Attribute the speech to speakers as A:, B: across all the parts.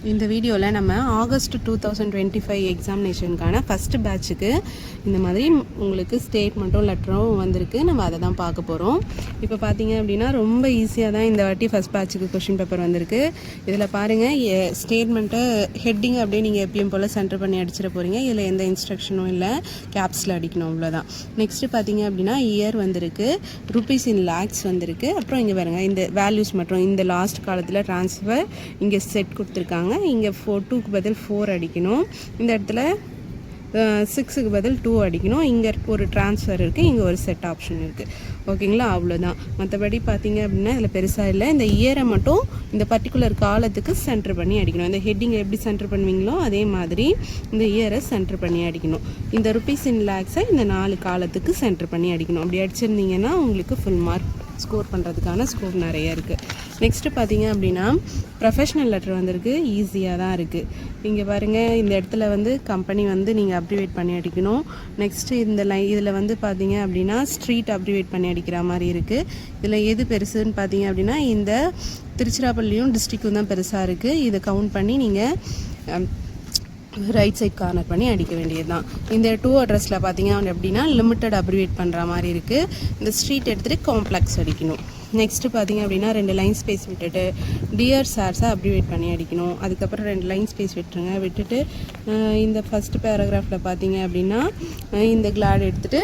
A: இந்த வீடியோவில் நம்ம ஆகஸ்ட் 2025 எக்ஸாமினேஷனுக்கான ஃபஸ்ட்டு பேட்சுக்கு இந்த மாதிரி உங்களுக்கு ஸ்டேட்மெண்ட்டும் லெட்டரும் வந்திருக்கு. நம்ம அதை தான் பார்க்க போகிறோம். இப்போ பார்த்தீங்க அப்படின்னா ரொம்ப ஈஸியாக தான் இந்த வாட்டி ஃபஸ்ட் பேட்சுக்கு கொஷின் பேப்பர் வந்திருக்கு. இதில் பாருங்கள், ஸ்டேட்மெண்ட்டை ஹெட்டிங் அப்படியே நீங்கள் எப்பயும் போல் சென்டர் பண்ணி அடிச்சிட போகிறீங்க. இதில் எந்த இன்ஸ்ட்ரக்ஷனும் இல்லை, கேப்ஸில் அடிக்கணும், அவ்வளோதான். நெக்ஸ்ட்டு பார்த்தீங்க அப்படின்னா இயர் வந்திருக்கு, ருபீஸ் இன் லேக்ஸ் வந்திருக்கு. அப்புறம் இங்கே பாருங்கள், இந்த வேல்யூஸ் மற்றும் இந்த லாஸ்ட் காலத்தில் ட்ரான்ஸ்ஃபர் இங்கே செட் கொடுத்துருக்காங்க. இங்கே 2க்கு பதில் 4 அடிக்கணும். இந்த இடத்துல 6க்கு பதில் 2 அடிக்கணும். இங்கே ஒரு ட்ரான்ஸ்ஃபர் இருக்குது, இங்கே ஒரு செட் ஆப்ஷன் இருக்குது. ஓகேங்களா, அவ்வளோதான். மற்றபடி பார்த்தீங்க அப்படின்னா இதில் பெருசாக இல்லை. இந்த இயரை மட்டும் இந்த பர்டிகுலர் காலத்துக்கு சென்டர் பண்ணி அடிக்கணும். இந்த ஹெட்டிங்கை எப்படி சென்டர் பண்ணுவீங்களோ அதே மாதிரி இந்த இயரை சென்டர் பண்ணி அடிக்கணும். இந்த ருபீஸ் இன் லேக்ஸை இந்த 4 காலத்துக்கு சென்டர் பண்ணி அடிக்கணும். அப்படி அடிச்சிருந்தீங்கன்னா உங்களுக்கு ஃபுல் மார்க் ஸ்கோர் பண்ணுறதுக்கான ஸ்கோர் நிறைய இருக்குது. நெக்ஸ்ட்டு பார்த்தீங்க அப்படின்னா ப்ரொஃபஷ்னல் லெட்டர் வந்திருக்கு. ஈஸியாக தான் இருக்குது. இங்கே பாருங்கள், இந்த இடத்துல வந்து கம்பெனி வந்து நீங்கள் அப்ரிவேட் பண்ணி அடிக்கணும். நெக்ஸ்ட்டு இந்த இதில் வந்து பார்த்தீங்க அப்படின்னா ஸ்ட்ரீட் அப்ரிவேட் பண்ணி அடிக்கிற மாதிரி இருக்குது. இதில் எது பெருசுன்னு பார்த்தீங்க அப்படின்னா இந்த திருச்சிராப்பள்ளியும் டிஸ்ட்ரிக்டும் தான் பெருசாக இருக்குது. இதை கவுண்ட் பண்ணி நீங்கள் ரைட் சைட் கார்னர் பண்ணி அடிக்க வேண்டியது தான். இந்த 2 அட்ரஸில் பார்த்தீங்க அப்படின்னா லிமிட்டட் அப்ரிவேட் பண்ணுற மாதிரி இருக்குது. இந்த ஸ்ட்ரீட் எடுத்துகிட்டு காம்ப்ளெக்ஸ் அடிக்கணும். நெக்ஸ்ட்டு பார்த்தீங்க அப்படின்னா 2 லைன் ஸ்பேஸ் விட்டுட்டு டியர் சார்ஸை அப்ரிவேட் பண்ணி அடிக்கணும். அதுக்கப்புறம் 2 லைன் ஸ்பேஸ் விட்டுருங்க. விட்டுட்டு இந்த ஃபஸ்ட்டு பேராகிராஃபில் பார்த்தீங்க அப்படின்னா இந்த கிளாட் எடுத்துகிட்டு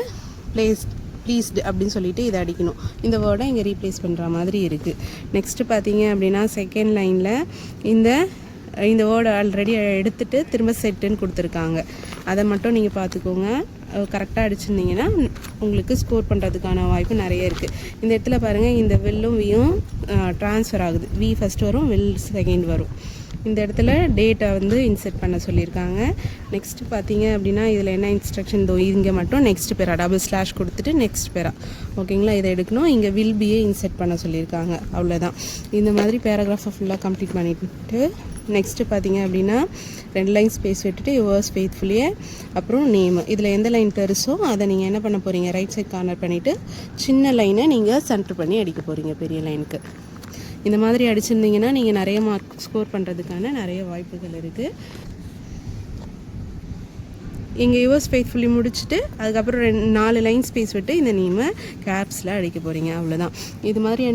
A: ப்ளீஸ்டு அப்படின்னு சொல்லிட்டு இதை அடிக்கணும். இந்த வேர்டை இங்கே ரீப்ளேஸ் பண்ணுற மாதிரி இருக்குது. நெக்ஸ்ட்டு பார்த்தீங்க அப்படின்னா செகண்ட் லைனில் இந்த வேர்டை ஆல்ரெடி எடுத்துகிட்டு திரும்ப செட்டுன்னு கொடுத்துருக்காங்க. அதை மட்டும் நீங்கள் பார்த்துக்கோங்க. கரெக்டாக அடிச்சிருந்தீங்கன்னா உங்களுக்கு ஸ்கோர் பண்ணுறதுக்கான வாய்ப்பு நிறைய இருக்குது. இந்த இடத்துல பாருங்கள், இந்த வில்லும் வியும் ட்ரான்ஸ்ஃபர் ஆகுது. வி ஃபஸ்ட் வரும், வில் செகண்ட் வரும். இந்த இடத்துல டேட்டை வந்து இன்செர்ட் பண்ண சொல்லியிருக்காங்க. நெக்ஸ்ட்டு பார்த்தீங்க அப்படின்னா இதில் என்ன இன்ஸ்ட்ரக்ஷன் இங்கே மட்டும் நெக்ஸ்ட் பேரா டபுள் ஸ்லாஷ் கொடுத்துட்டு நெக்ஸ்ட் பேரா, ஓகேங்களா, இதை எடுக்கணும். இங்கே வில் பியே இன்செர்ட் பண்ண சொல்லியிருக்காங்க. அவ்வளோதான். இந்த மாதிரி பேராகிராஃபை ஃபுல்லாக கம்ப்ளீட் பண்ணிவிட்டு நெக்ஸ்ட்டு பார்த்தீங்க அப்படின்னா 2 லைன் ஸ்பேஸ் விட்டுட்டு யுவர்ஸ் ஃபெய்த்ஃபுல்லியே அப்புறம் நேம். இதில் எந்த லைன் பெருசோ அதை நீங்கள் என்ன பண்ண போகிறீங்க, ரைட் சைட் கார்னர் பண்ணிவிட்டு சின்ன லைனை நீங்கள் சென்டர் பண்ணி அடிக்க போகிறீங்க பெரிய லைனுக்கு. இந்த மாதிரி அடிச்சிருந்தீங்கன்னா நீங்கள் நிறைய மார்க் ஸ்கோர் பண்ணுறதுக்கான நிறைய வாய்ப்புகள் இருக்குது. இங்கே யுவர்ஸ் ஃபெய்த்ஃபுல்லி முடிச்சுட்டு அதுக்கப்புறம் 4 லைன் ஸ்பேஸ் விட்டு இந்த நேமை கேப்ஸில் அடிக்க போகிறீங்க. அவ்வளோதான். இது மாதிரி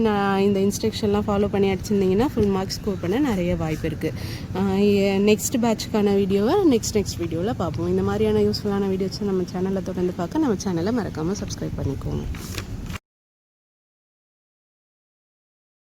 A: இந்த இன்ஸ்ட்ரக்ஷன்லாம் ஃபாலோ பண்ணி அடிச்சிருந்தீங்கன்னா ஃபுல் மார்க் ஸ்கோர் பண்ண நிறைய வாய்ப்பு இருக்குது. நெக்ஸ்ட் பேட்சுக்கான வீடியோவை நெக்ஸ்ட் வீடியோவில் பார்ப்போம். இந்த மாதிரியான யூஸ்ஃபுல்லான வீடியோஸை நம்ம சேனலில் தொடர்ந்து பார்க்க நம்ம சேனலை மறக்காமல் சப்ஸ்கிரைப் பண்ணிக்கோங்க.